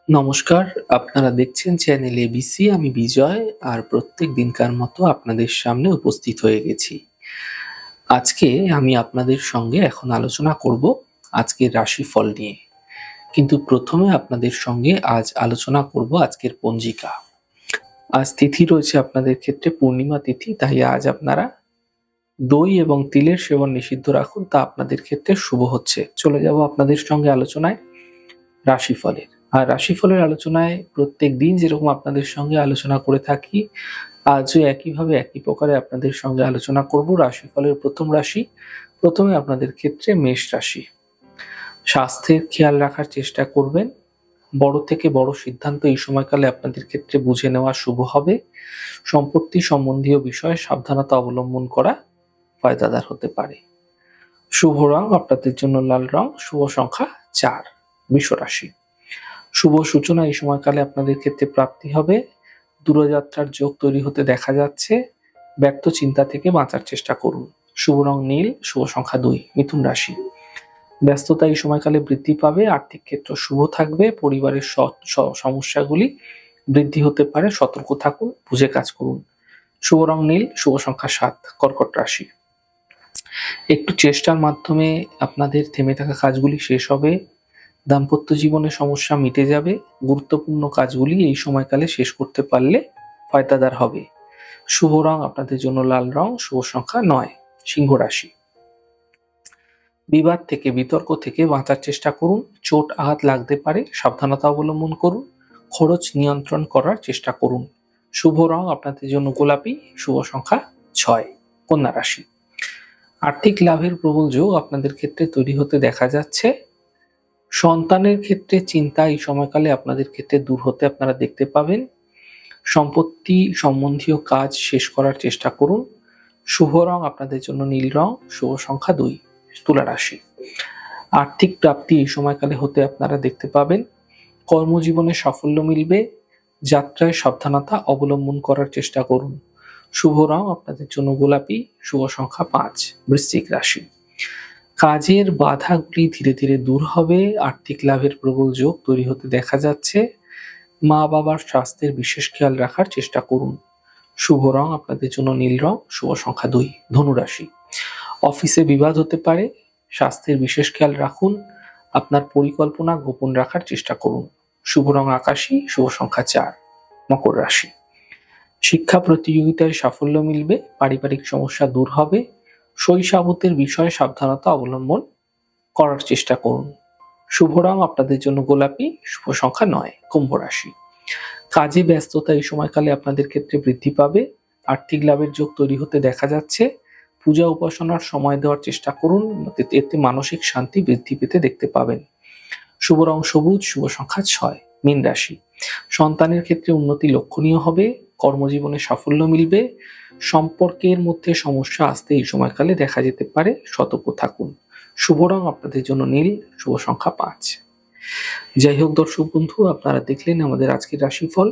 নমস্কার, আপনারা দেখছেন চ্যানেল এবিসি। আমি বিজয় আর প্রত্যেক দিনকার মতো আপনাদের সামনে উপস্থিত হয়ে গেছি। আজকে আমি আপনাদের সঙ্গে এখন আলোচনা করব আজকের রাশিফল নিয়ে। কিন্তু প্রথমে আপনাদের সঙ্গে আজ আলোচনা করব আজকের পঞ্জিকা। আজ তিথি রয়েছে আপনাদের ক্ষেত্রে পূর্ণিমা তিথি, তাই আজ আপনারা দই এবং তিলের সেবন নিষিদ্ধ রাখুন, তা আপনাদের ক্ষেত্রে শুভ হচ্ছে। চলে যাব আপনাদের সঙ্গে আলোচনায় রাশিফলের। আর রাশিফলের আলোচনায় প্রত্যেক দিন যেরকম আপনাদের সঙ্গে আলোচনা করে থাকি, আজও একইভাবে একই প্রকারে আপনাদের সঙ্গে আলোচনা করব রাশিফলের প্রথম রাশি। প্রথমে আপনাদের ক্ষেত্রে মেষ রাশি। স্বাস্থ্যের খেয়াল রাখার চেষ্টা করবেন। বড় থেকে বড় সিদ্ধান্ত এই সময়কালে আপনাদের ক্ষেত্রে বুঝে নেওয়া শুভ হবে। সম্পত্তি সম্বন্ধীয় বিষয়ে সাবধানতা অবলম্বন করা ফায়দাদার হতে পারে। শুভ রং আপনাদের জন্য লাল রং, শুভ সংখ্যা 4। বৃষ রাশি। শুভ সূচনা এই সময়কালে আপনাদের ক্ষেত্রে প্রাপ্তি হবে। দূরযাত্রার যোগ তৈরি হতে দেখা যাচ্ছে। ব্যক্ত চিন্তা থেকে বাঁচার চেষ্টা করুন। শুভ রং নীল, শুভ সংখ্যা 2। মিথুন রাশি। ব্যস্ততা এই সময়কালে বৃদ্ধি পাবে। আর্থিক ক্ষেত্র শুভ থাকবে। পরিবারের সমস্যাগুলি বৃদ্ধি হতে পারে। সতর্ক থাকুন, বুঝে কাজ করুন। শুভ রং নীল, শুভ সংখ্যা 7। কর্কট রাশি। একটু চেষ্টার মাধ্যমে আপনাদের থেমে থাকা কাজগুলি শেষ হবে। দাম্পত্য জীবনে সমস্যা মিটে যাবে। গুরুত্বপূর্ণ কাজগুলি এই সময়কালে শেষ করতে পারলে ফায়দাদার হবে। শুভ রং আপনাদের জন্য লাল রং, শুভ সংখ্যা 9। সিংহ রাশি। বিবাদ থেকে, বিতর্ক থেকে বাঁচার চেষ্টা করুন। চোট আঘাত লাগতে পারে, সাবধানতা অবলম্বন করুন। খরচ নিয়ন্ত্রণ করার চেষ্টা করুন। শুভ রং আপনাদের জন্য গোলাপি, শুভ সংখ্যা 6। কন্যা রাশি। আর্থিক লাভের প্রবল যোগ আপনাদের ক্ষেত্রে তৈরি হতে দেখা যাচ্ছে। সন্তানের ক্ষেত্রে চিন্তা এই সময়কালে আপনাদের ক্ষেত্রে দূর হতে আপনারা দেখতে পাবেন। সম্পত্তি সম্বন্ধীয় কাজ শেষ করার চেষ্টা করুন। শুভ রং আপনাদের জন্য নীল রং, শুভ সংখ্যা 2। তুলা রাশি। আর্থিক প্রাপ্তি এই সময়কালে হতে আপনারা দেখতে পাবেন। কর্মজীবনে সাফল্য মিলবে। যাত্রায় সাবধানতা অবলম্বন করার চেষ্টা করুন। শুভ রং আপনাদের জন্য গোলাপি, শুভ সংখ্যা 5। বৃশ্চিক রাশি। কাজের বাধাগুলি ধীরে ধীরে দূর হবে। আর্থিক লাভের প্রবল যোগ তৈরি হতে দেখা যাচ্ছে। মা বাবার স্বাস্থ্যের বিশেষ খেয়াল রাখার চেষ্টা করুন। শুভ রং আপনাদের জন্য নীল রং, শুভ সংখ্যা 2। ধনু রাশি। অফিসে বিবাদ হতে পারে। স্বাস্থ্যের বিশেষ খেয়াল রাখুন। আপনার পরিকল্পনা গোপন রাখার চেষ্টা করুন। শুভ রং আকাশী, শুভ সংখ্যা 4। মকর রাশি। শিক্ষা প্রতিযোগিতায় সাফল্য মিলবে। পারিবারিক সমস্যা দূর হবে। শৈশবতের বিষয়ে সাবধানতা অবলম্বন করার চেষ্টা করুন। শুভ রং আপনাদের জন্য গোলাপি, শুভ সংখ্যা 9। কুম্ভ রাশি। কাজে ব্যস্ততা এই সময়কালে আপনাদের ক্ষেত্রে বৃদ্ধি পাবে। আর্থিক লাভের যোগ তৈরি হতে দেখা যাচ্ছে। পূজা উপাসনার সময় দেওয়ার চেষ্টা করুন, এতে মানসিক শান্তি বৃদ্ধি পেতে দেখতে পাবেন। শুভ রং সবুজ, শুভ সংখ্যা 6। মীন রাশি। সন্তানের ক্ষেত্রে উন্নতি লক্ষণীয় হবে। কর্মজীবনে সাফল্য মিলবে। সম্পর্কের মধ্যে সমস্যা আসতে এই সময়কালে দেখা যেতে পারে, সতর্ক থাকুন। শুভ রং আপনাদের জন্য নীল, শুভ সংখ্যা 5। যাই হোক দর্শক বন্ধু, আপনারা দেখলেন আমাদের আজকের রাশিফল।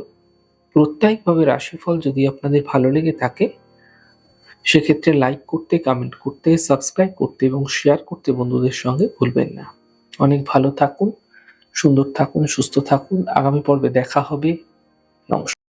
প্রত্যেকভাবে রাশিফল যদি আপনাদের ভালো লেগে থাকে, সেক্ষেত্রে লাইক করতে, কমেন্ট করতে, সাবস্ক্রাইব করতে এবং শেয়ার করতে বন্ধুদের সঙ্গে ভুলবেন না। অনেক ভালো থাকুন, সুন্দর থাকুন, সুস্থ থাকুন। আগামী পর্বে দেখা হবে। নমস্কার।